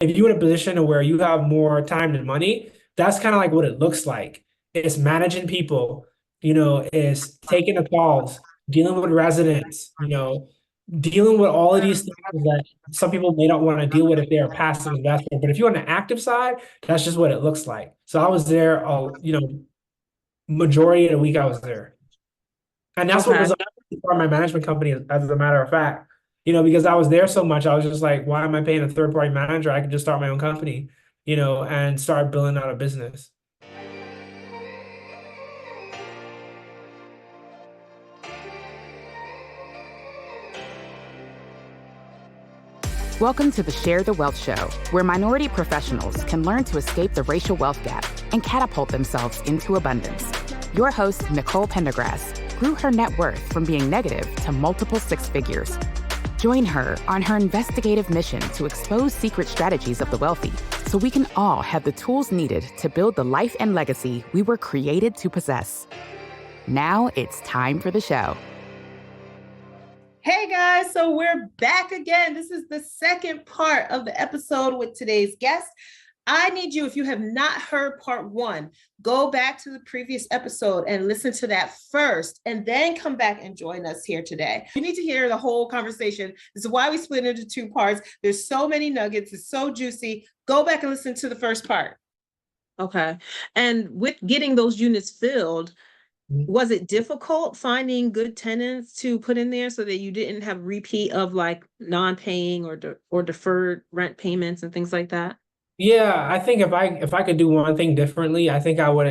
if you're in a position where you have more time than money, that's kind of like what it looks like. It's managing people, is taking the calls, dealing with residents, dealing with all of these things that some people may not want to deal with if they're a passive investor. But if you're on the active side, that's just what it looks like. So I was there, majority of the week I was there. And that's what was Okay. part of my management company, as a matter of fact. Because I was there so much, I was just like, why am I paying a third party manager? I could just start my own company, and start building out a business. Welcome to the Share the Wealth Show, where minority professionals can learn to escape the racial wealth gap and catapult themselves into abundance. Your host, Nicole Pendergrass, grew her net worth from being negative to multiple six figures. Join her on her investigative mission to expose secret strategies of the wealthy so we can all have the tools needed to build the life and legacy we were created to possess. Now it's time for the show. Hey guys, so we're back again. This is the second part of the episode with today's guest. I need you, if you have not heard part one, go back to the previous episode and listen to that first, and then come back and join us here today. You need to hear the whole conversation. This is why we split into two parts. There's so many nuggets. It's so juicy. Go back and listen to the first part. Okay. And with getting those units filled, was it difficult finding good tenants to put in there so that you didn't have repeat of like non-paying or deferred rent payments and things like that? Yeah, I think if I could do one thing differently, I think I would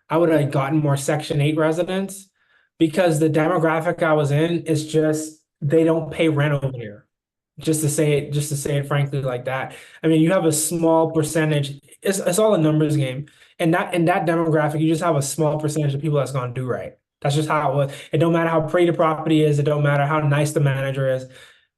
have gotten more Section 8 residents, because the demographic I was in is just they don't pay rent over here. Just to say it frankly like that. I mean, you have a small percentage. It's all a numbers game. And that demographic, you just have a small percentage of people that's gonna do right. That's just how it was. It don't matter how pretty the property is, it don't matter how nice the manager is,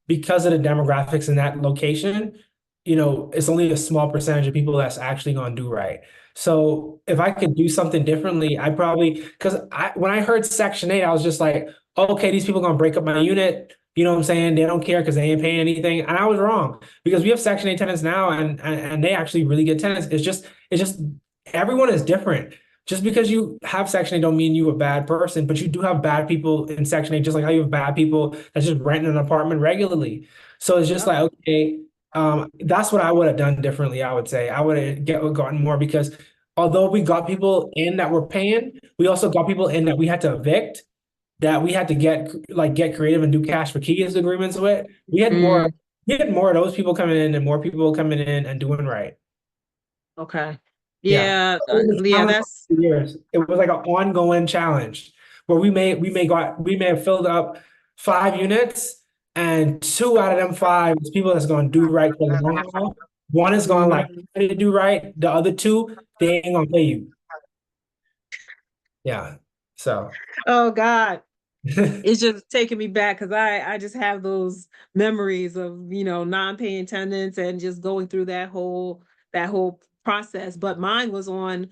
because of the demographics in that location, it's only a small percentage of people that's actually going to do right. So if I could do something differently, I probably, because when I heard Section 8, I was just like, okay, these people are going to break up my unit. You know what I'm saying? They don't care because they ain't paying anything. And I was wrong, because we have Section 8 tenants now, and they actually really good tenants. It's just everyone is different. Just because you have Section 8 don't mean you a bad person, but you do have bad people in Section 8, just like how you have bad people that's just renting an apartment regularly. So it's just Yep. like, okay, that's what I would have done differently, I would say. I would have gotten more, because although we got people in that were paying, we also got people in that we had to evict, that we had to get creative and do cash for keys agreements with. We had more Mm, we had more of those people coming in, and more people coming in and doing right. okay. Yeah. Yeah, It was a yeah, challenge for that's 2 years. It was like an ongoing challenge where we may have filled up 5 units, and two out of them five is people that's going to do right for the long haul. One is going like mm. ready to do right. The other two, they ain't gonna pay you. Yeah. So Oh God. It's just taking me back because I just have those memories of, non-paying tenants and just going through that whole process. But mine was on,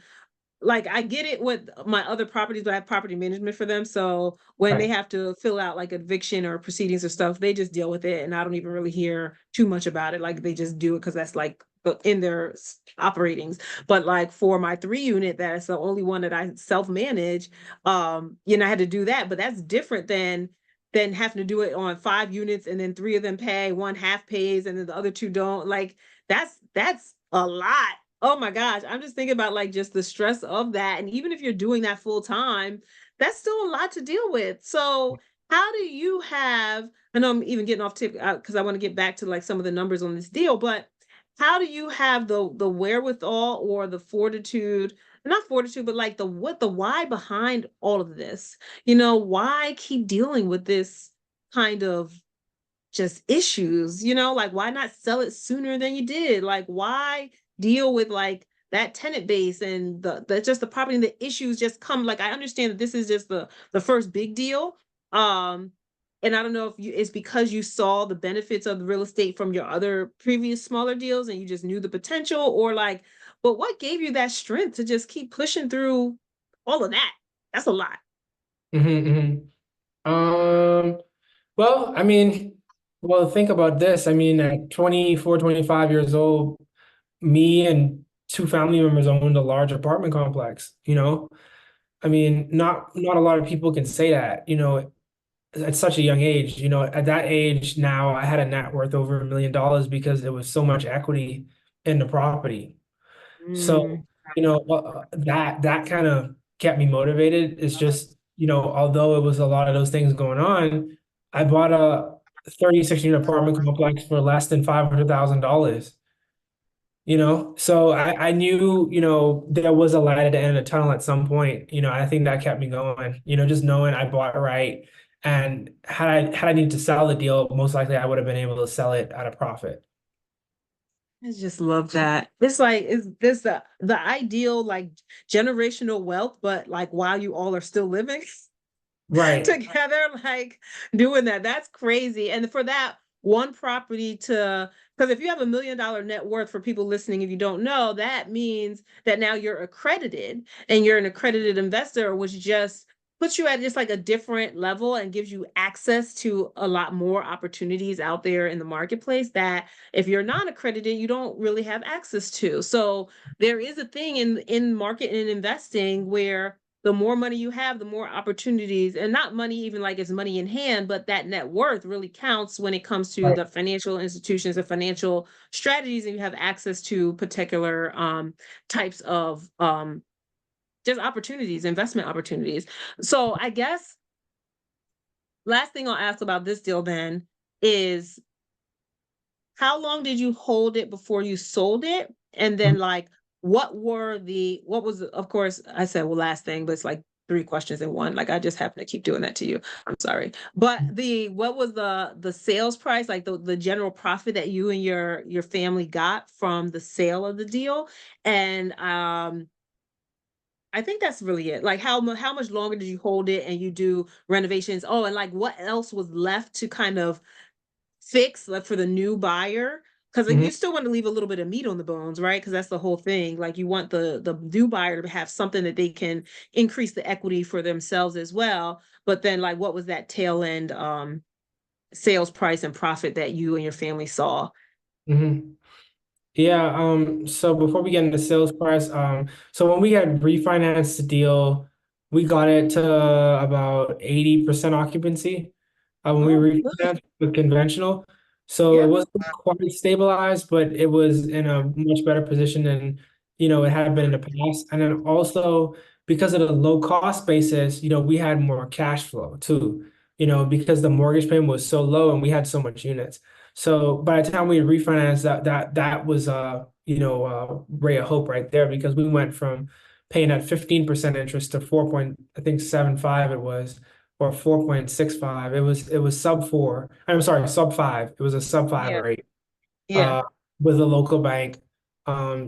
like, I get it with my other properties, but I have property management for them. So when they right. have to fill out like eviction or proceedings or stuff, they just deal with it, and I don't even really hear too much about it. Like they just do it because that's like in their operatings. But like for my 3 unit, that's the only one that I self-manage. I had to do that, but that's different than having to do it on 5 units and then 3 of them pay, one half pays, and then the other two don't. Like that's a lot. Oh my gosh, I'm just thinking about like just the stress of that. And even if you're doing that full time, that's still a lot to deal with. So, how do you have, I know I'm even getting off tip because I want to get back to like some of the numbers on this deal, but how do you have the wherewithal or the fortitude, not fortitude, but like the why behind all of this? Why keep dealing with this kind of just issues, like why not sell it sooner than you did? Like why deal with like that tenant base and the just the property and the issues just come. Like I understand that this is just the first big deal. Um and I don't know if it's because you saw the benefits of the real estate from your other previous smaller deals and you just knew the potential, or like, but what gave you that strength to just keep pushing through all of that? That's a lot. Hmm. Well, I mean, Well, think about this. I mean, at 24, 25 years old, me and two family members owned a large apartment complex, you know? I mean, not a lot of people can say that, at such a young age. At that age now, I had a net worth over $1 million because there was so much equity in the property. So, Mm. that kind of kept me motivated. It's just, although it was a lot of those things going on, I bought a 36 unit apartment complex for less than $500,000. So I knew, there was a light at the end of the tunnel at some point. I think that kept me going, just knowing I bought it right. And had I needed to sell the deal, most likely I would have been able to sell it at a profit. I just love that. It's like, is this the ideal like generational wealth, but like while you all are still living Right. together, like doing that. That's crazy. And for that one property to, because if you have $1 million net worth, for people listening, if you don't know, that means that now you're accredited and you're an accredited investor, which just puts you at just like a different level and gives you access to a lot more opportunities out there in the marketplace that if you're non-accredited, you don't really have access to. So there is a thing in market and investing where the more money you have, the more opportunities, and not money even like it's money in hand, but that net worth really counts when it comes to Right. the financial institutions and financial strategies, and you have access to particular types of just opportunities, investment opportunities. So I guess last thing I'll ask about this deal then is how long did you hold it before you sold it? And then like what was of course I said well last thing, but it's like three questions in one. Like I just happen to keep doing that to you. I'm sorry. But the what was the sales price, like the general profit that you and your family got from the sale of the deal? And I think that's really it. Like how much longer did you hold it and you do renovations? Oh, and like what else was left to kind of fix like for the new buyer, because like, you Mhm. still want to leave a little bit of meat on the bones, right? Because that's the whole thing. Like you want the new buyer to have something that they can increase the equity for themselves as well. But then like what was that tail end sales price and profit that you and your family saw? Mhm. Yeah, so before we get into sales price, so when we had refinanced the deal, we got it to about 80% occupancy, when we Oh, good. refinanced with conventional. So it Yeah. wasn't quite stabilized, but it was in a much better position than, it had been in the past. And then also because of the low cost basis, we had more cash flow too, because the mortgage payment was so low and we had so much units. So by the time we refinanced, that was ray of hope right there, because we went from paying at 15% interest to 4 point, I think 75 it was, or 4.65. It was sub four. I'm sorry, sub five. It was a sub five Yeah. rate Yeah. uh with a local bank.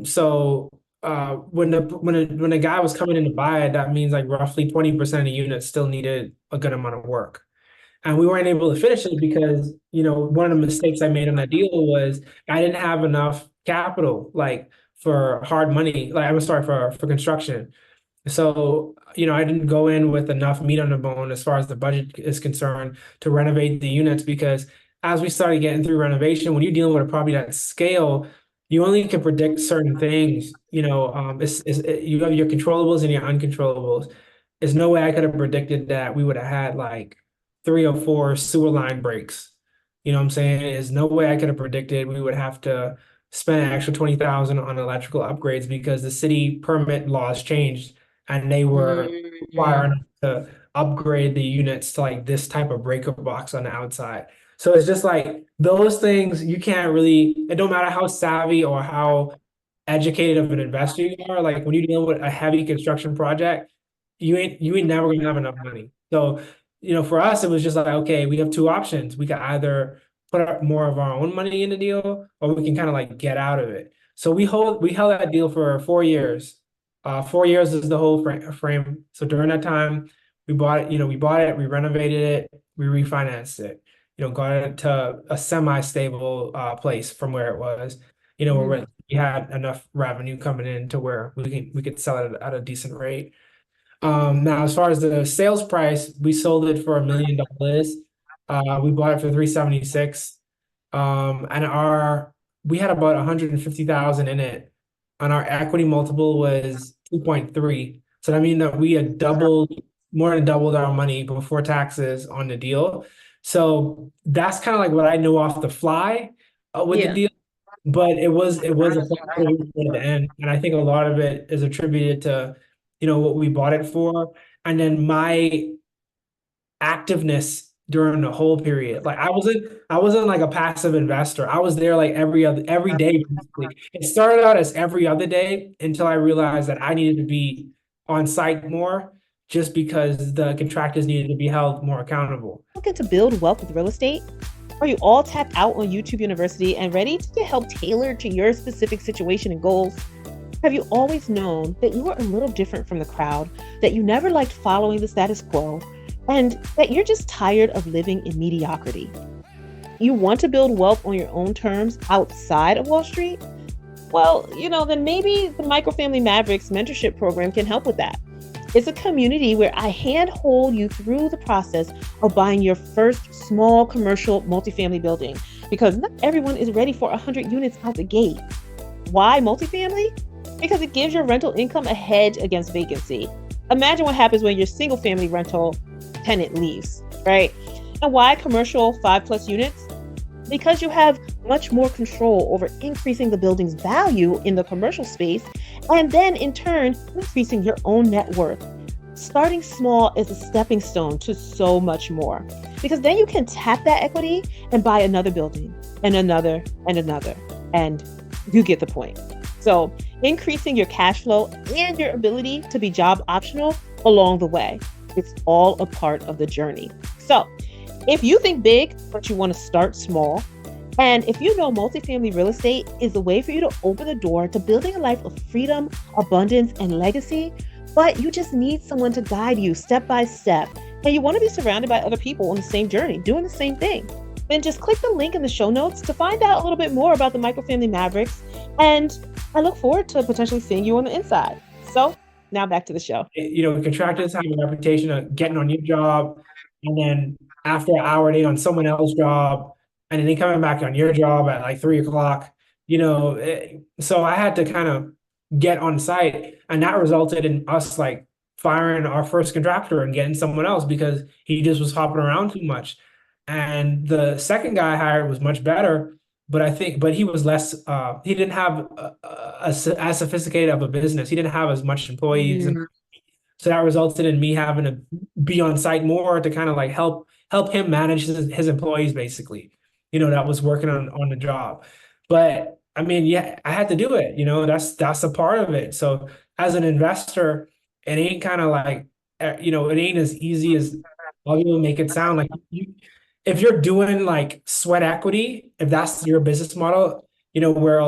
So when the guy was coming in to buy it, that means like roughly 20% of the units still needed a good amount of work. And we weren't able to finish it because, one of the mistakes I made on that deal was I didn't have enough capital, like for hard money, like I'm sorry, for construction. So, I didn't go in with enough meat on the bone as far as the budget is concerned to renovate the units, because as we started getting through renovation, when you're dealing with a property that scale, you only can predict certain things. You have your controllables and your uncontrollables. There's no way I could have predicted that we would have had like 3 or 4 sewer line breaks. You know what I'm saying? There's no way I could have predicted we would have to spend an extra 20,000 on electrical upgrades because the city permit laws changed and they were Mhm. requiring us to upgrade the units to like this type of breaker box on the outside. So it's just like those things you can't really, it don't matter how savvy or how educated of an investor you are, like when you're dealing with a heavy construction project, you ain't never gonna have enough money. So, for us, it was just like, okay, we have two options. We can either put up more of our own money in the deal, or we can kind of like get out of it. So we held that deal for 4 years. 4 years is the whole frame. So during that time, we bought it, we renovated it, we refinanced it, got it to a semi-stable place from where it was, where Mhm. we had enough revenue coming in to where we could sell it at a decent rate. Now as far as the sales price, we sold it for $1 million. We bought it for 376. And we had about 150,000 in it, and our equity multiple was 2.3. So that means that we had more than doubled our money before taxes on the deal. So that's kind of like what I know off the fly with the Yeah. deal. But it was a fluctuation at the end, and I think a lot of it is attributed to, what we bought it for, and then my activeness during the whole period. Like I wasn't like a passive investor. I was there like every day basically. It started out as every other day until I realized that I needed to be on site more just because the contractors needed to be held more accountable. Looking to build wealth with real estate? Are you all tapped out on YouTube University and ready to get help tailored to your specific situation and goals? Have you always known that you were a little different from the crowd, that you never liked following the status quo, and that you're just tired of living in mediocrity? You want to build wealth on your own terms outside of Wall Street? Well, then maybe the Microfamily Mavericks mentorship program can help with that. It's a community where I handhold you through the process of buying your first small commercial multifamily building, because not everyone is ready for 100 units out the gate. Why multifamily? Because it gives your rental income a hedge against vacancy. Imagine what happens when your single family rental tenant leaves, right? And why commercial 5+ units? Because you have much more control over increasing the building's value in the commercial space, and then in turn, increasing your own net worth. Starting small is a stepping stone to so much more, because then you can tap that equity and buy another building and another and another, and you get the point. So increasing your cash flow and your ability to be job optional along the way. It's all a part of the journey. So if you think big, but you want to start small, and if you know multifamily real estate is a way for you to open the door to building a life of freedom, abundance, and legacy, but you just need someone to guide you step by step, and you want to be surrounded by other people on the same journey, doing the same thing, then just click the link in the show notes to find out a little bit more about the Microfamily Mavericks, and I look forward to potentially seeing you on the inside. So now back to the show. Contractors have a reputation of getting on your job, and then after an hour, they on someone else's job, and then they coming back on your job at like 3 o'clock. So I had to kind of get on site, and that resulted in us like firing our first contractor and getting someone else because he just was hopping around too much. And the second guy I hired was much better, but he was less. He didn't have as sophisticated of a business. He didn't have as much employees, and so that resulted in me having to be on site more to kind of like help him manage his employees, basically. That was working on the job. But I mean, yeah, I had to do it. That's a part of it. So as an investor, it ain't kind of like, it ain't as easy as all people make it sound. Like if you're doing like sweat equity, if that's your business model, where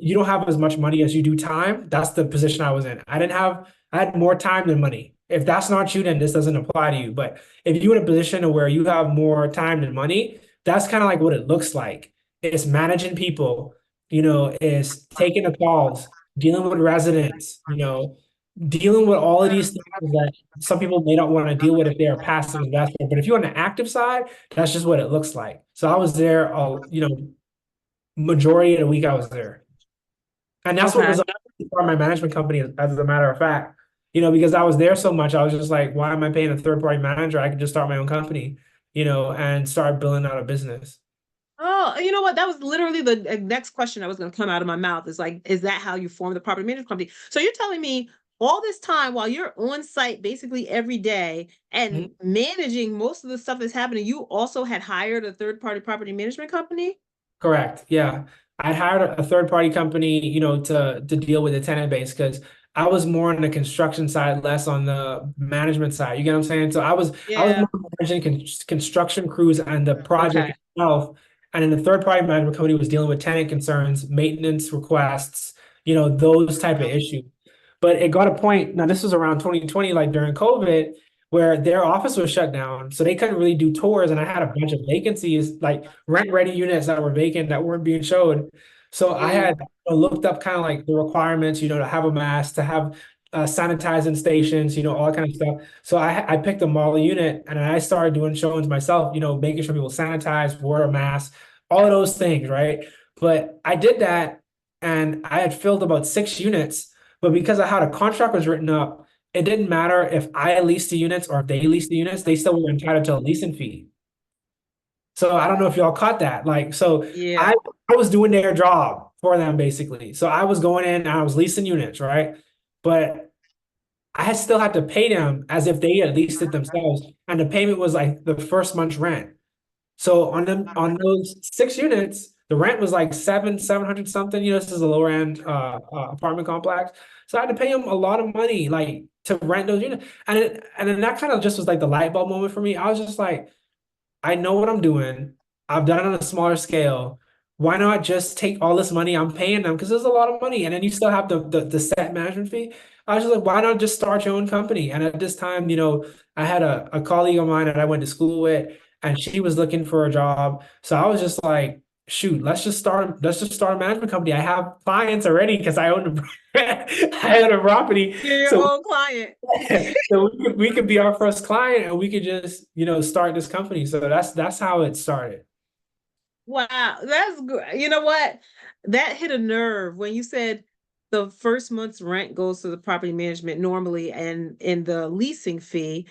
you don't have as much money as you do time, that's the position I was in. I had more time than money. If that's not you, then this doesn't apply to you. But if you're in a position where you have more time than money, that's kind of like what it looks like. It's managing people, it's taking the calls, dealing with residents, dealing with all of these things that some people may not want to deal with if they're a passive investor. But if you're on the active side, that's just what it looks like. So I was there, majority of the week I was there. And that's what was part of my management company, as a matter of fact. Because I was there so much, I was just like, why am I paying a third-party manager? I could just start my own company, and start building out a business. Oh, you know what? That was literally the next question that was going to come out of my mouth. Is like, is that how you form the property management company? So you're telling me all this time while you're on site basically every day and managing most of the stuff that's happening, you also had hired a third-party property management company? Correct. Yeah. I hired a third-party company, to deal with the tenant base because I was more on the construction side, less on the management side. You get what I'm saying? So I was more managing construction crews and the project itself. And then the third-party management company was dealing with tenant concerns, maintenance requests, those type of issues. But it got a point, now this was around 2020, like during COVID, where their office was shut down. So they couldn't really do tours. And I had a bunch of vacancies, like rent-ready units that were vacant that weren't being showed. So I had looked up kind of like the requirements, to have a mask, to have sanitizing stations, all that kind of stuff. So I picked a model unit and I started doing showings myself, making sure people sanitize, wear a mask, all of those things, right? But I did that and I had filled about 6 units, but because of how the contract was written up, it didn't matter if I leased the units or if they leased the units, they still were entitled to a leasing fee. So I don't know if y'all caught that. Like, so Yeah. I was doing their job for them basically. So I was going in and I was leasing units, right? But still had to pay them as if they had leased it themselves, and the payment was like the first month's rent. So on those 6 units, the rent was like 700 something. This is a lower end apartment complex. So I had to pay them a lot of money, like to rent those units. And then that kind of just was like the light bulb moment for me. I was just like, I know what I'm doing. I've done it on a smaller scale. Why not just take all this money I'm paying them? Because there's a lot of money, and then you still have the set management fee. I was just like, why not just start your own company? And at this time, I had a colleague of mine that I went to school with, and she was looking for a job. So I was just like, shoot, let's just start a management company. I have clients already because I own I own a property. You're your So own client. so we could be our first client and we could just, start this company. So that's how it started. Wow, that's good. You know what? That hit a nerve when you said the first month's rent goes to the property management normally and in the leasing fee.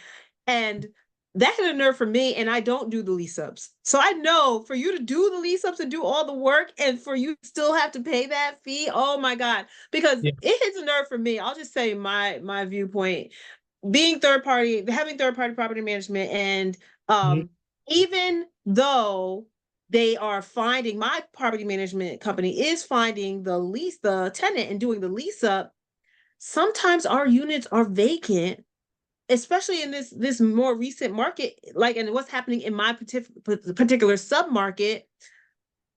And that hit a nerve for me. And I don't do the lease ups. So I know for you to do the lease ups and do all the work and for you still have to pay that fee. Oh my God. Because Yeah. it hits a nerve for me. I'll just say my viewpoint. Being third party, having third party property management, and Mhm. even though they are finding, my property management company is finding the tenant and doing the lease up. Sometimes our units are vacant, especially in this more recent market, like, and what's happening in my particular sub market.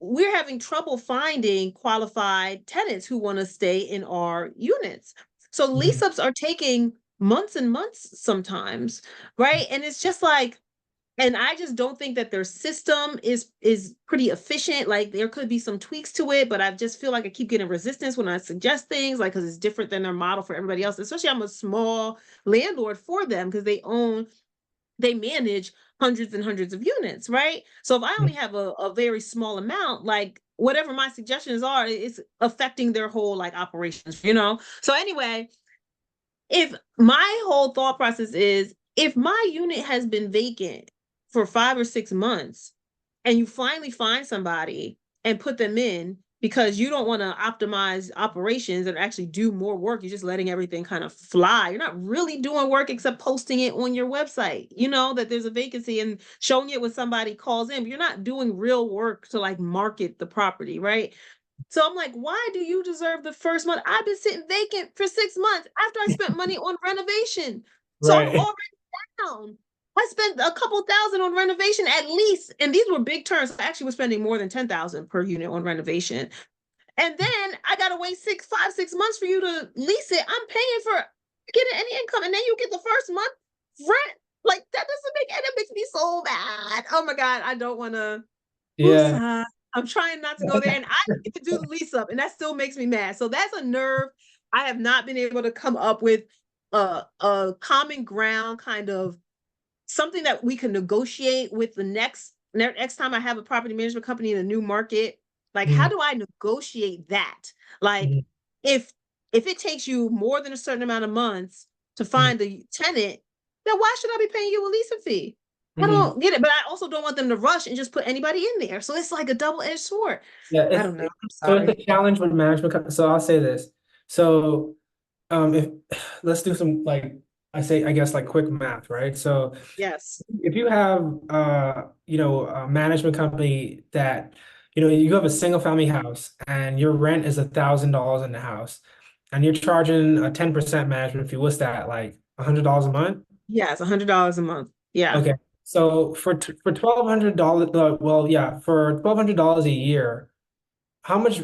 We're having trouble finding qualified tenants who want to stay in our units. So lease Mhm. ups are taking months and months sometimes, right? And it's just like, and I just don't think that their system is pretty efficient. Like there could be some tweaks to it, but I just feel like I keep getting resistance when I suggest things, like because it's different than their model for everybody else. Especially I'm a small landlord for them because they manage hundreds and hundreds of units, right? So if I only have a very small amount, like whatever my suggestions are, it's affecting their whole like operations. So anyway, if my whole thought process is if my unit has been vacant for 5 or 6 months and you finally find somebody and put them in because you don't want to optimize operations and actually do more work, you're just letting everything kind of fly. You're not really doing work except posting it on your website, that there's a vacancy and showing it when somebody calls in, but you're not doing real work to like market the property, right? So I'm like, why do you deserve the first month? I've been sitting vacant for 6 months after I spent money on renovation. So I'm Right. already down. I spent a couple thousand on renovation at least. And these were big turns. I actually was spending more than 10,000 per unit on renovation. And then I gotta wait 5, 6 months for you to lease it. I'm paying for getting any income. And then you get the first month rent. Like that doesn't make and it makes me so mad. Oh my God. I don't wanna Yeah. woosah. I'm trying not to go there, and I get to do the lease up, and that still makes me mad. So that's a nerve. I have not been able to come up with a common ground, kind of something that we can negotiate with the next time I have a property management company in a new market. Like, how Mhm. do I negotiate that? Like, Mhm. if it takes you more than a certain amount of months to Mhm. find a tenant, then why should I be paying you a leasing fee? I Mhm. don't get it, but I also don't want them to rush and just put anybody in there. So it's like a double-edged sword. Yeah, I don't know. I'm so it's sorry. a challenge with management. So I'll say this. So if let's do some like I guess like quick math, right? So Yes. if you have a management company that you have a single family house and your rent is $1,000 in the house and you're charging a 10% management fee, what's that, like $100 a month? Yes, $100 a month. Yeah. Okay. So for $1,200, well, yeah, for $1,200 a year, how much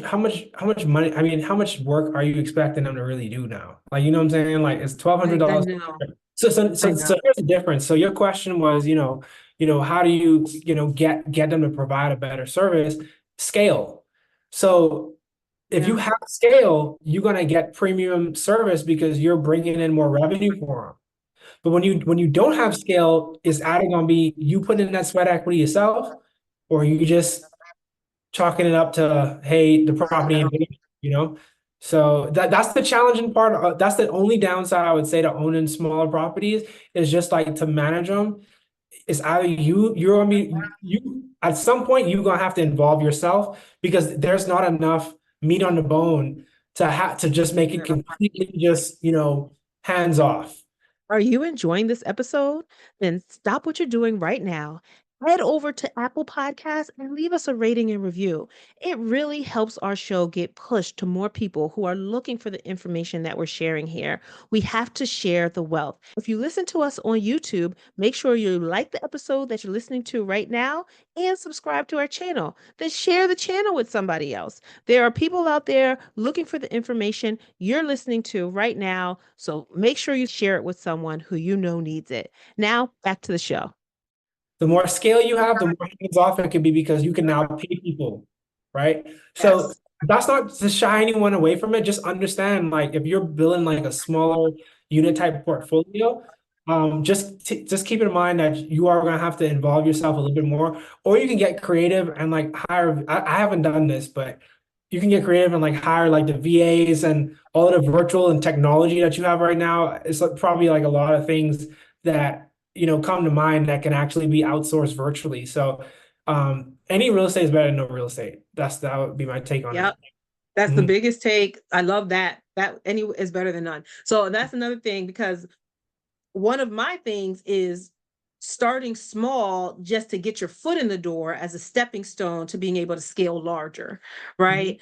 money, I mean, how much work are you expecting them to really do now? Like, you know what I'm saying? Like, it's twelve hundred I dollars. know. So so I so know. so here's the difference. So your question was, how do you, get them to provide a better service? Scale. So if you Yeah. have scale, you're gonna get premium service because you're bringing in more revenue for them. But when you don't have scale, is either gonna be you putting in that sweat equity yourself, or you just chalking it up to, hey, the property, you know? So that's the challenging part. That's the only downside I would say to owning smaller properties is just like to manage them. It's either you're gonna be you at some point you're gonna have to involve yourself because there's not enough meat on the bone to have to just make it completely just, hands off. Are you enjoying this episode? Then stop what you're doing right now. Head over to Apple Podcasts and leave us a rating and review. It really helps our show get pushed to more people who are looking for the information that we're sharing here. We have to share the wealth. If you listen to us on YouTube, make sure you like the episode that you're listening to right now and subscribe to our channel. Then share the channel with somebody else. There are people out there looking for the information you're listening to right now. So make sure you share it with someone who you know needs it. Now, back to the show. The more scale you have, the more hands off it can be because you can now pay people, right? So Yes. that's not to shy anyone away from it. Just understand, like, if you're building like a smaller unit type portfolio, just keep in mind that you are gonna have to involve yourself a little bit more, or you can get creative and like hire. I haven't done this, but you can get creative and like hire like the VAs and all of the virtual and technology that you have right now. It's like probably like a lot of things that come to mind that can actually be outsourced virtually. So any real estate is better than no real estate. That would be my take on it. Yep. That's the Mhm. biggest take. I love that. That any is better than none. So that's another thing because one of my things is starting small just to get your foot in the door as a stepping stone to being able to scale larger, right?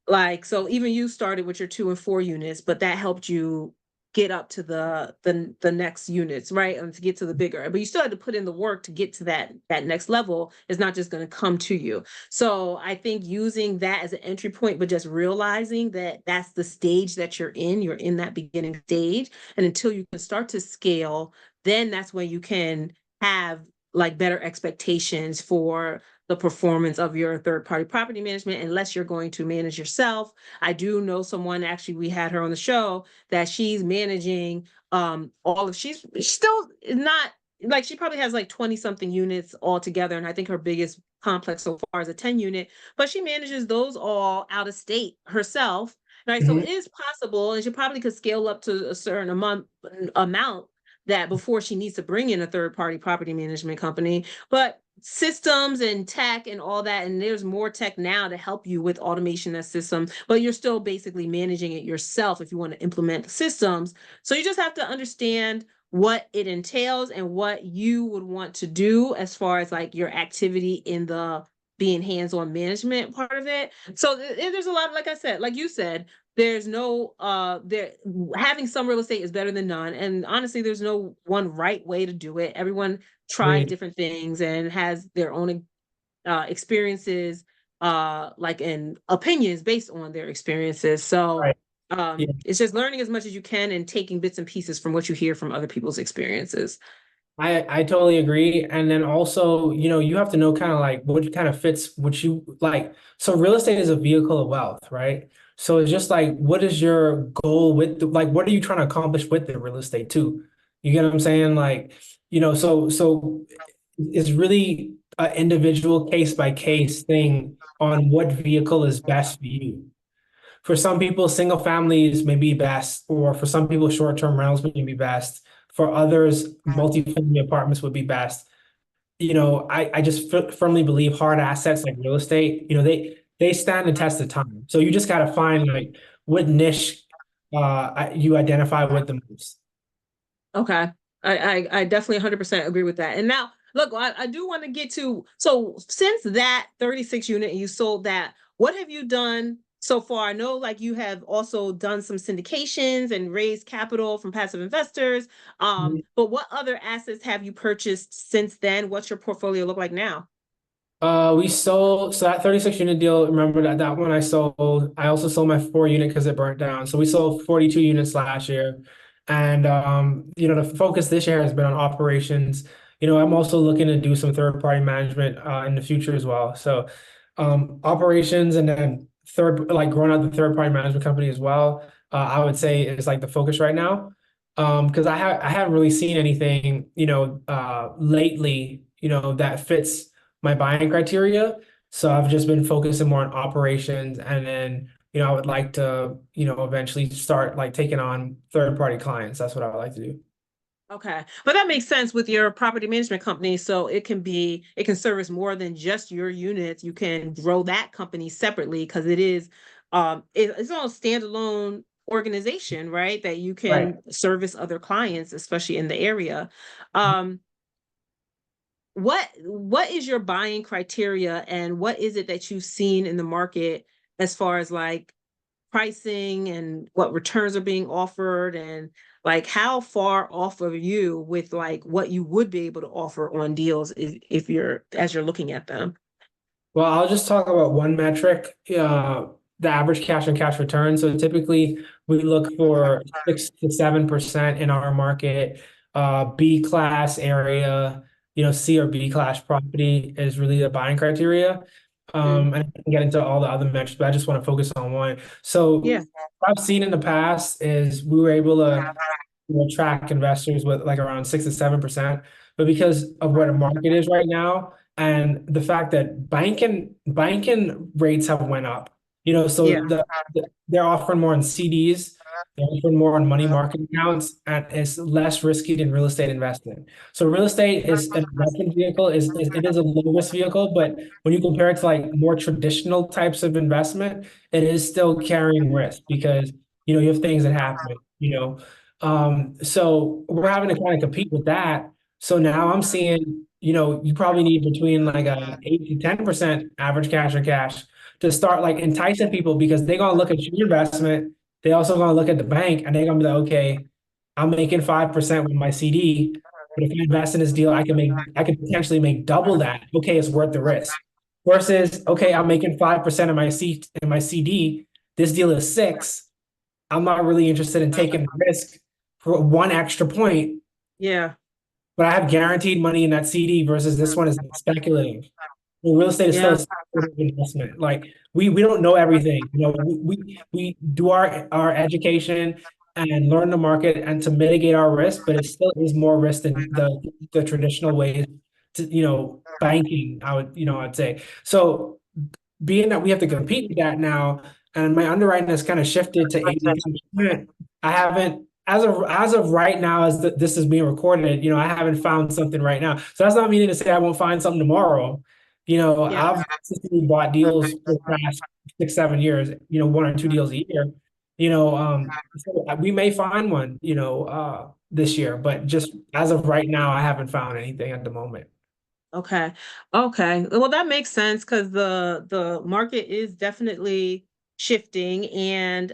Like, so even you started with your 2 and 4 units, but that helped you get up to the next units, right? And to get to the bigger. But you still had to put in the work to get to that next level. Is not just going to come to you. So I think using that as an entry point, but just realizing that that's the stage that you're in that beginning stage. And until you can start to scale, then that's when you can have like better expectations for the performance of your third party property management, unless you're going to manage yourself. I do know someone, actually, we had her on the show, that she's managing she's still not, like, she probably has like 20 something units altogether. And I think her biggest complex so far is a 10 unit, but she manages those all out of state herself. Right. So Mhm. it is possible, and she probably could scale up to a certain amount that before she needs to bring in a third party property management company. But systems and tech and all that, and there's more tech now to help you with automation and system, but you're still basically managing it yourself if you want to implement the systems. So you just have to understand what it entails and what you would want to do as far as like your activity in the being hands-on management part of it. So there's a lot, like I said, like you said, there's no having some real estate is better than none, and honestly there's no one right way to do it. Everyone tries Great. different things and has their own experiences, like, and opinions based on their experiences. So Right. Yeah. it's just learning as much as you can and taking bits and pieces from what you hear from other people's experiences. I totally agree. And then also, you have to know kind of like what kind of fits what you like. So real estate is a vehicle of wealth, right? So it's just like, what is your goal with like, what are you trying to accomplish with the real estate too? You get what I'm saying? Like, so it's really an individual case by case thing on what vehicle is best for you. For some people, single families may be best, or for some people, short-term rentals may be best. For others, multifamily apartments would be best. I just firmly believe hard assets like real estate, they stand the test of time. So you just got to find like what niche you identify with the most. Okay. I definitely 100% agree with that. And now, look, I do want to get to, so since that 36 unit and you sold that, what have you done so far? I know like you have also done some syndications and raised capital from passive investors. But what other assets have you purchased since then? What's your portfolio look like now? We sold, so that 36 unit deal, remember that one I sold. I also sold my 4 unit because it burnt down. So we sold 42 units last year. And the focus this year has been on operations. I'm also looking to do some third party management in the future as well. So operations, and then like growing out the third party management company as well. I would say is like the focus right now. Because I haven't really seen anything, lately, that fits my buying criteria. So I've just been focusing more on operations, and then, I would like to, eventually start like taking on third-party clients. That's what I would like to do. Okay. But that makes sense with your property management company. So it can service more than just your units. You can grow that company separately because it's all standalone organization, right? That you Right. can service other clients, especially in the area. Um, what is your buying criteria, and what is it that you've seen in the market as far as like pricing and what returns are being offered, and like how far off are you with like what you would be able to offer on deals if you're as you're looking at them? Well, I'll just talk about one metric, the average cash on cash return. So typically we look for 6 to 7% in our market. B class area, C or B class property is really the buying criteria. Mm. And I can get into all the other metrics, but I just want to focus on one. So Yeah. what I've seen in the past is we were able to, attract investors with like around 6 to 7%. But because of where the market is right now, and the fact that banking rates have went up, Yeah. so they're offering more on CDs, they're offering more on money market accounts, and it's less risky than real estate investment. So real estate is an investment vehicle, it is a low risk vehicle, but when you compare it to like more traditional types of investment, it is still carrying risk because you have things that happen. So we're having to kind of compete with that. So now I'm seeing, you probably need between like a 8 to 10% average cash or cash to start like enticing people because they're gonna look at your investment. They also gonna look at the bank and they're gonna be like, okay, I'm making 5% with my CD, but if I invest in this deal, I can potentially make double that. Okay, it's worth the risk. Versus, okay, I'm making 5% of my CD. This deal is 6. I'm not really interested in taking the risk for one extra point, Yeah. but I have guaranteed money in that CD versus this one is speculative. Well, real estate is still a Yeah. speculative investment. Like we don't know everything. We do our education and learn the market and to mitigate our risk, but it still is more risk than the traditional ways to, banking, I'd say. So being that we have to compete with that now, and my underwriting has kind of shifted to 80%, I haven't, as of right now, this is being recorded, I haven't found something right now. So that's not meaning to say I won't find something tomorrow. Yeah. I've consistently bought deals for the past 6, 7 years, one or two deals a year. So we may find one, this year, but just as of right now, I haven't found anything at the moment. Okay. Okay. Well, that makes sense because the market is definitely shifting, and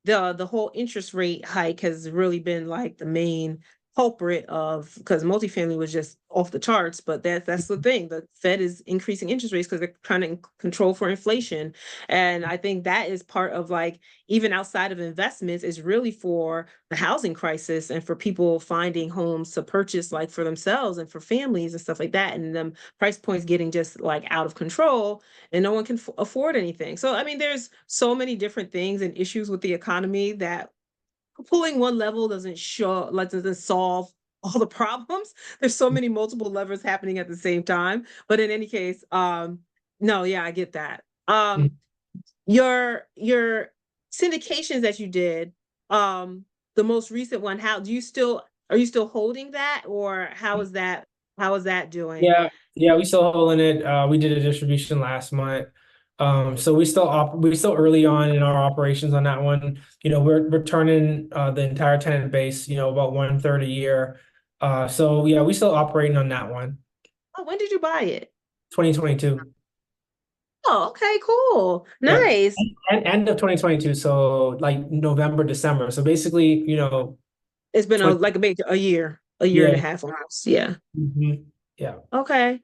the whole interest rate hike has really been like the main culprit of, because multifamily was just off the charts, but that's the thing. The Fed is increasing interest rates because they're trying to control for inflation. And I think that is part of like, even outside of investments, is really for the housing crisis and for people finding homes to purchase like for themselves and for families and stuff like that. And them price points getting just like out of control, and no one can afford anything. So, I mean, there's so many different things and issues with the economy that pulling one level doesn't solve all the problems. There's so many multiple levers happening at the same time. But in any case, no, yeah, I get that. Your syndications that you did, the most recent one, how do you still are you still holding that, or how is that doing? Yeah, we still holding it. We did a distribution last month. So we still early on in our operations on that one. We're turning the entire tenant base, about 1/3 a year. So yeah, we still operating on that one. Oh, when did you buy it? 2022. Oh, okay, cool. Yeah. Nice. And end of 2022. So like November, December. So basically, It's been 20, like a year and yeah. a half almost. Yeah. Yeah. Okay.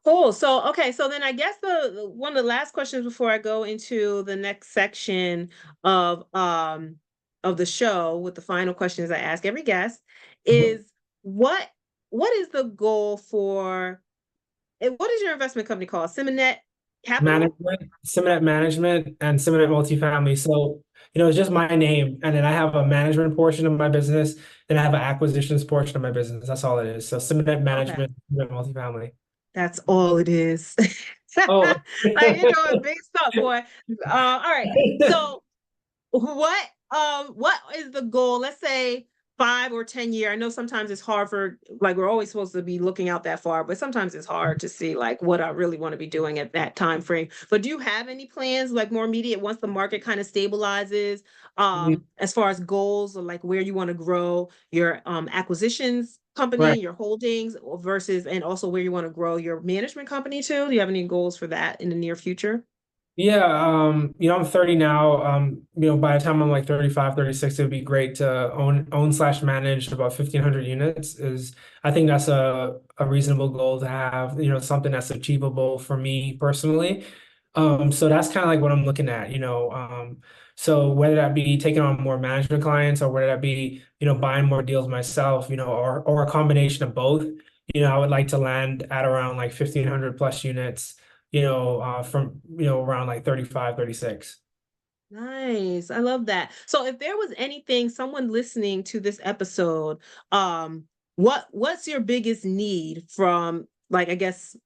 Cool. So, okay. So then I guess one of the last questions before I go into the next section of um of the show with the final questions I ask every guest Mhm. is what what is the goal for what is your investment company called? Symmonett Capital? Management, Symmonett Management, and Symmonett Multifamily. So, it's just my name, and then I have a management portion of my business, then I have an acquisitions portion of my business. That's all it is. So, Symmonett Okay. Management, Symmonett Multifamily. That's all it is. Oh. Like you're doing big stuff, boy. All right. So what is the goal? Let's say 5 or 10 year. I know sometimes it's hard for like we're always supposed to be looking out that far, but sometimes it's hard to see like what I really want to be doing at that time frame. But do you have any plans like more immediate once the market kind of stabilizes, as far as goals or like where you want to grow your acquisitions company Right. and your holdings versus and also where you want to grow your management company too? Do you have any goals for that in the near future? Yeah, I'm 30 now. By the time I'm like 35, 36, it would be great to own slash manage about 1,500 units. I think that's a reasonable goal to have, something that's achievable for me personally. So that's kind of like what I'm looking at, so whether that be taking on more management clients or whether that be, buying more deals myself, or a combination of both, I would like to land at around like 1,500 plus units, from, around like 35, 36. Nice. I love that. So if there was anything, someone listening to this episode, what's your biggest need from like I guess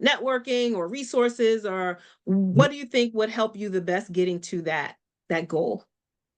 networking or resources or what do you think would help you the best getting to that goal?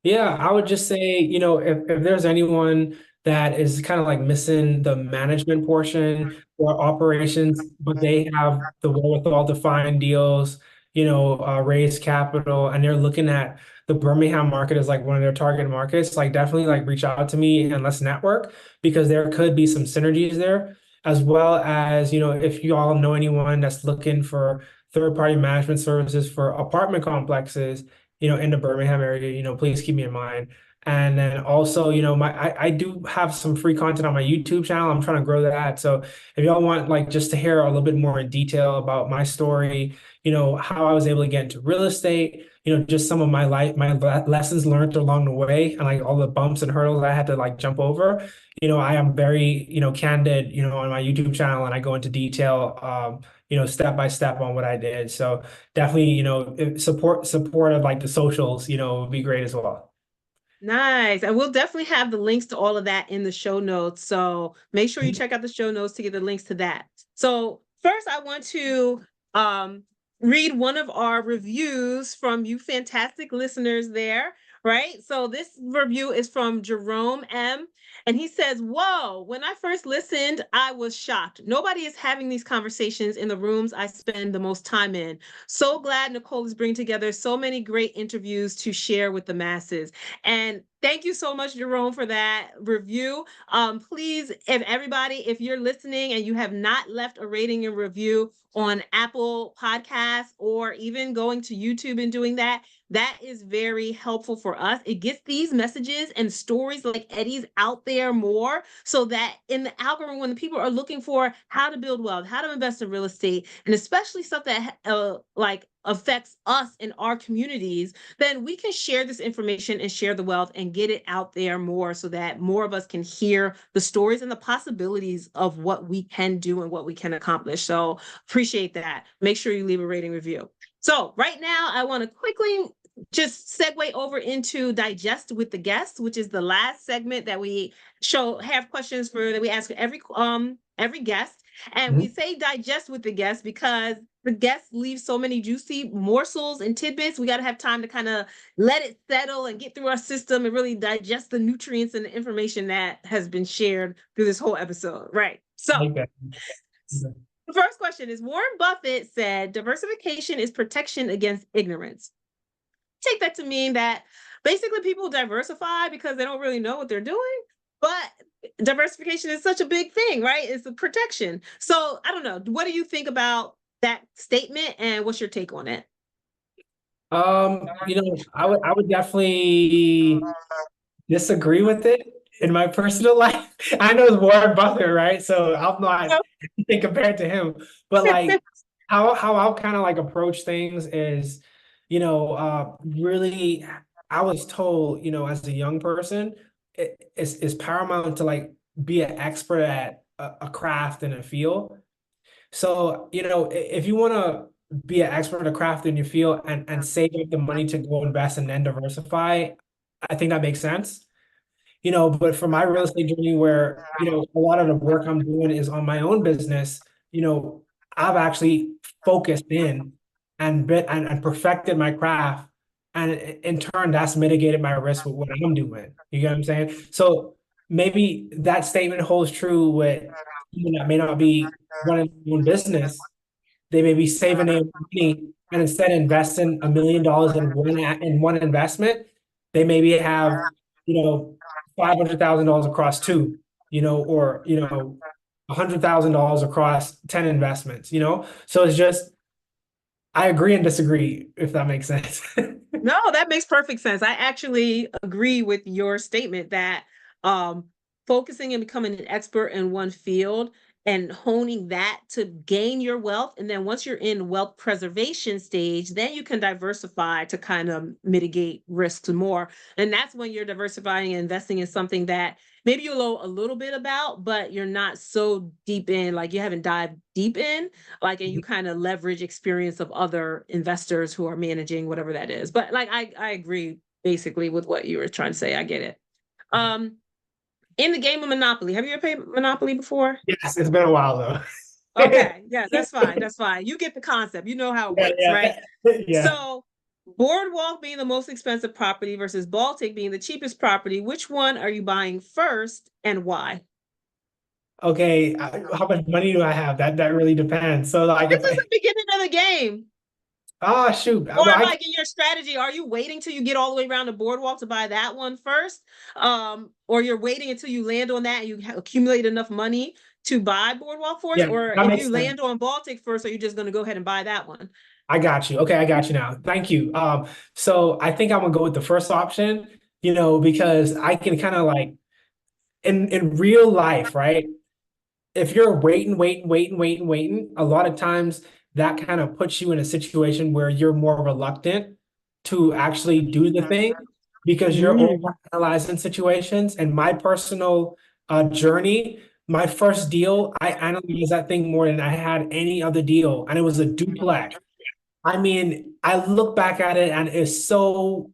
Yeah, I would just say, if there's anyone that is kind of like missing the management portion or operations, but they have the wherewithal to find deals, raise capital, and they're looking at the Birmingham market as like one of their target markets, like definitely like reach out to me and let's network because there could be some synergies there, as well as, if you all know anyone that's looking for third-party management services for apartment complexes in the Birmingham area, please keep me in mind. And then also, I do have some free content on my YouTube channel. I'm trying to grow that. So if y'all want like just to hear a little bit more in detail about my story, how I was able to get into real estate, just some of my life, lessons learned along the way and like all the bumps and hurdles I had to like jump over, I am very, candid, on my YouTube channel and I go into detail, step by step on what I did. So definitely, support of like the socials, would be great as well. Nice. And we'll definitely have the links to all of that in the show notes. So make sure you check out the show notes to get the links to that. So first I want to read one of our reviews from you fantastic listeners there, right? So this review is from Jerome M. And he says, whoa, when I first listened, I was shocked. Nobody is having these conversations in the rooms I spend the most time in. So glad Nicole is bringing together so many great interviews to share with the masses. And thank you so much, Jerome, for that review. Please, if you're listening and you have not left a rating and review on Apple Podcasts or even going to YouTube and doing that, that is very helpful for us. It gets these messages and stories like Eddie's out there more so that in the algorithm, when the people are looking for how to build wealth, how to invest in real estate, and especially stuff that like affects us in our communities, then we can share this information and share the wealth and get it out there more so that more of us can hear the stories and the possibilities of what we can do and what we can accomplish. So appreciate that. Make sure you leave a rating review. So right now, I want to quickly just segue over into digest with the guests, which is the last segment that we have questions for that we ask every guest. And we say digest with the guests because the guests leave so many juicy morsels and tidbits. We got to have time to kind of let it settle and get through our system and really digest the nutrients and the information that has been shared through this whole episode. Right. So Okay. the first question is Warren Buffett said diversification is protection against ignorance. Take that to mean that basically people diversify because they don't really know what they're doing, but diversification is such a big thing, right? It's a protection. So I don't know. What do you think about that statement and what's your take on it? I would definitely disagree with it in my personal life. I know it's Warren Buffett, right? So I'm not anything compared to him, but like how I'll kind of like approach things is, really, I was told, as a young person, it's paramount to like be an expert at a craft and a field. So, if you want to be an expert at a craft in your field and save up the money to go invest and then diversify, I think that makes sense. But for my real estate journey where, a lot of the work I'm doing is on my own business, I've actually focused in and perfected my craft. And in turn, that's mitigated my risk with what I'm doing. You get what I'm saying? So maybe that statement holds true with someone that may not be running their own business. They may be saving their money and instead investing $1 million in one investment, they maybe have, $500,000 across two, or $100,000 across 10 investments, So it's just I agree and disagree, if that makes sense. No, that makes perfect sense. I actually agree with your statement that focusing and becoming an expert in one field and honing that to gain your wealth. And then once you're in wealth preservation stage, then you can diversify to kind of mitigate risks more. And that's when you're diversifying and investing in something that maybe you know a little bit about, but you're not so deep in, like you haven't dived deep in, like, and you kind of leverage experience of other investors who are managing whatever that is. But like, I agree basically with what you were trying to say. I get it. In the game of Monopoly, have you ever played Monopoly before? Yes, it's been a while though. Okay, yeah, that's fine. That's fine. You get the concept. You know how it works, right? Yeah. So, Boardwalk being the most expensive property versus Baltic being the cheapest property, which one are you buying first and why? Okay, how much money do I have? That really depends. So like This if is the beginning of the game. shoot, Or like in your strategy, are you waiting till you get all the way around the boardwalk to buy that one first? Or you're waiting until you land on that and you accumulate enough money to buy boardwalk first? yeah, Or that if makes you sense. land on Baltic first, are you just going to go ahead and buy that one? I got you. Okay, I got you now. Thank you. So I think I'm gonna go with the first option, because I can kind of like in real life, right? If you're waiting, a lot of times that kind of puts you in a situation where you're more reluctant to actually do the thing because you're overanalyzing situations. And my personal journey, my first deal, I analyzed that thing more than I had any other deal, and it was a duplex. I mean, I look back at it and it's so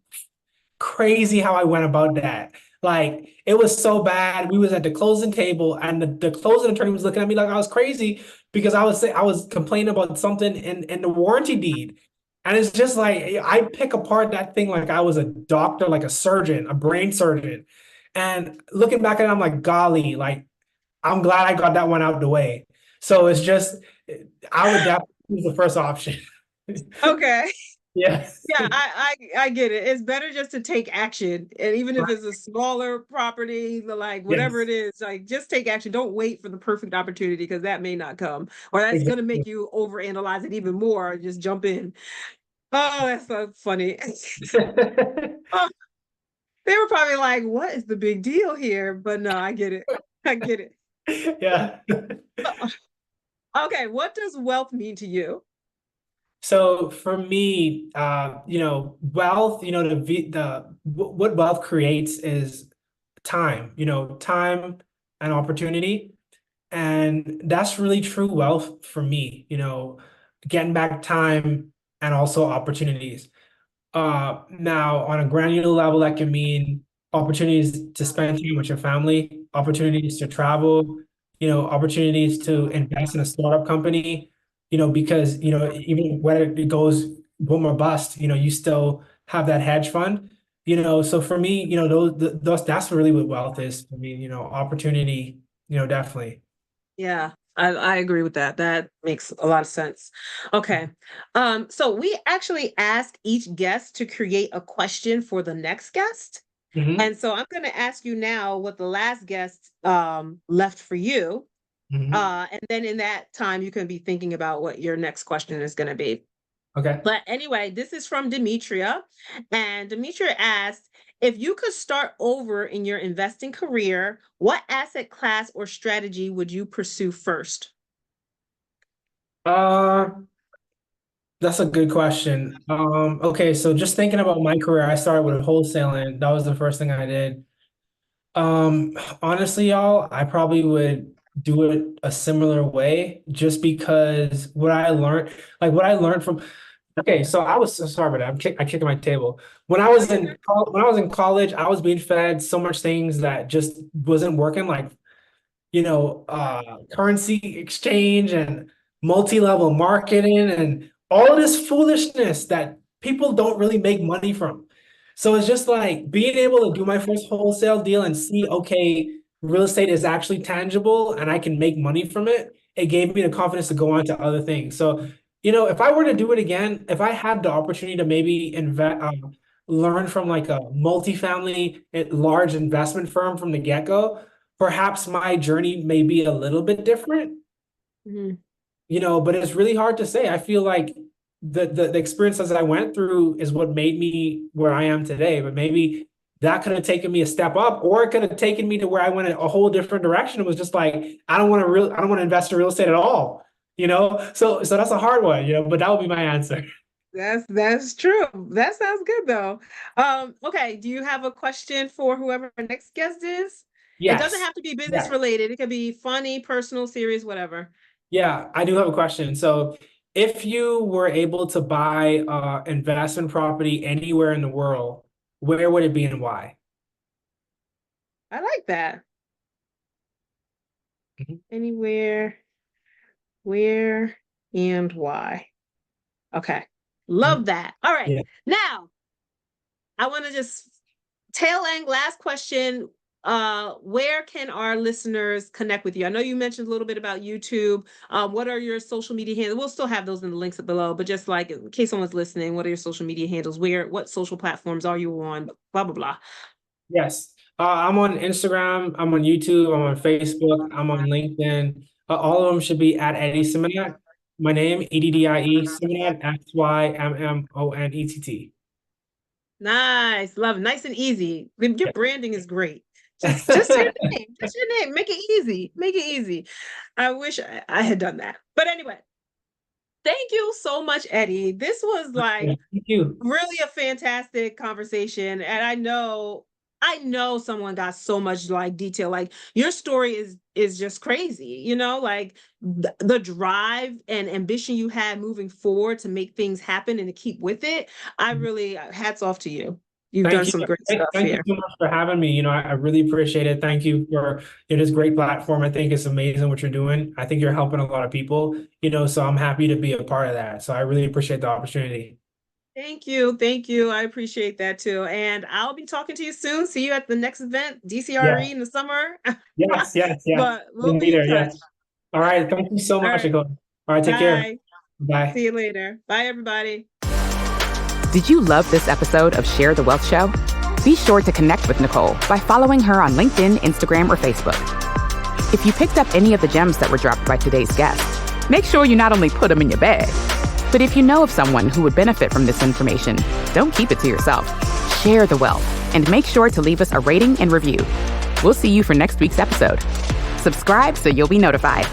crazy how I went about that. Like it was so bad. We was at the closing table and the closing attorney was looking at me like I was crazy because I was complaining about something in the warranty deed. And it's just like I pick apart that thing like I was a doctor, like a surgeon, a brain surgeon. And looking back at it, I'm like, golly, like I'm glad I got that one out the way. So it's just I would definitely use the first option. Okay. Yeah. Yeah, I get it. It's better just to take action. And even if it's a smaller property, like whatever Yes. it is, like just take action. Don't wait for the perfect opportunity because that may not come. Or that's gonna Exactly. make you overanalyze it even more. Just jump in. Oh, that's so funny. Oh, they were probably like, what is the big deal here? But no, I get it. I get it. Yeah. Okay, what does wealth mean to you? So for me, wealth, what wealth creates is time, time and opportunity. And that's really true wealth for me, getting back time and also opportunities. Now on a granular level, that can mean opportunities to spend time with your family, opportunities to travel, opportunities to invest in a startup company, because, even whether it goes boom or bust, you still have that hedge fund, so for me, those that's really what wealth is for me, opportunity, definitely. Yeah, I agree with that. That makes a lot of sense. Okay. So we actually ask each guest to create a question for the next guest. Hmm. And so I'm going to ask you now what the last guest left for you. Hmm. And then in that time, you can be thinking about what your next question is going to be. Okay. But anyway, this is from Demetria. And Demetria asked, if you could start over in your investing career, what asset class or strategy would you pursue first? Uh, that's a good question. Okay, so just thinking about my career, I started with wholesaling. That was the first thing I did. Honestly, y'all, I probably would do it a similar way just because what I learned from, okay, so I was so sorry about that. I kicked my table. When I was in college, I was being fed so much things that just wasn't working, like currency exchange and multi-level marketing and all of this foolishness that people don't really make money from. So it's just like being able to do my first wholesale deal and see, okay, real estate is actually tangible and I can make money from it. It gave me the confidence to go on to other things. So, if I were to do it again, if I had the opportunity to maybe learn from like a multifamily large investment firm from the get-go, perhaps my journey may be a little bit different. Mhm. But it's really hard to say. I feel like the experiences I went through is what made me where I am today. But maybe that could have taken me a step up, or it could have taken me to where I went in a whole different direction. It was just like, I don't want to invest in real estate at all. So that's a hard one, but that would be my answer. That's true. That sounds good though. Okay. Do you have a question for whoever our next guest is? It doesn't Yes. have to be business related. It could be funny, personal, serious, whatever. Yeah, I do have a question. So if you were able to buy investment property anywhere in the world, where would it be and why? I like that. Mhm. Anywhere, where, and why. Okay. Love that. All right. Yeah. Now, I want to just tail end last question. Where can our listeners connect with you? I know you mentioned a little bit about YouTube. What are your social media handles? We'll still have those in the links below, but just like in case someone's listening, what are your social media handles? What social platforms are you on? Blah, blah, blah. Yes. I'm on Instagram, I'm on YouTube, I'm on Facebook, I'm on LinkedIn. All of them should be at Eddie Symmonett. My name, Eddie Symmonett, Symmonett. Nice. Love it. Nice and easy. Your Yeah. branding is great. Just your name. Just your name. Make it easy. Make it easy. I wish I had done that. But anyway, thank you so much, Eddie. This was like Thank you. really a fantastic conversation. And I know someone got so much like detail. Like your story is just crazy, like the drive and ambition you had moving forward to make things happen and to keep with it. I really hats off to you. You've done some great stuff Thank you here. so much for having me. I really appreciate it. Thank you for this great platform. I think it's amazing what you're doing. I think you're helping a lot of people, so I'm happy to be a part of that. So I really appreciate the opportunity. Thank you. Thank you. I appreciate that too. And I'll be talking to you soon. See you at the next event, DCRE in the summer. Yes. But we'll be in touch. Yes. All right. Thank you so much, Nicole. All right. Take care. Bye. See you later. Bye, everybody. Did you love this episode of Share the Wealth Show? Be sure to connect with Nicole by following her on LinkedIn, Instagram, or Facebook. If you picked up any of the gems that were dropped by today's guest, make sure you not only put them in your bag, but if you know of someone who would benefit from this information, don't keep it to yourself. Share the wealth and make sure to leave us a rating and review. We'll see you for next week's episode. Subscribe so you'll be notified.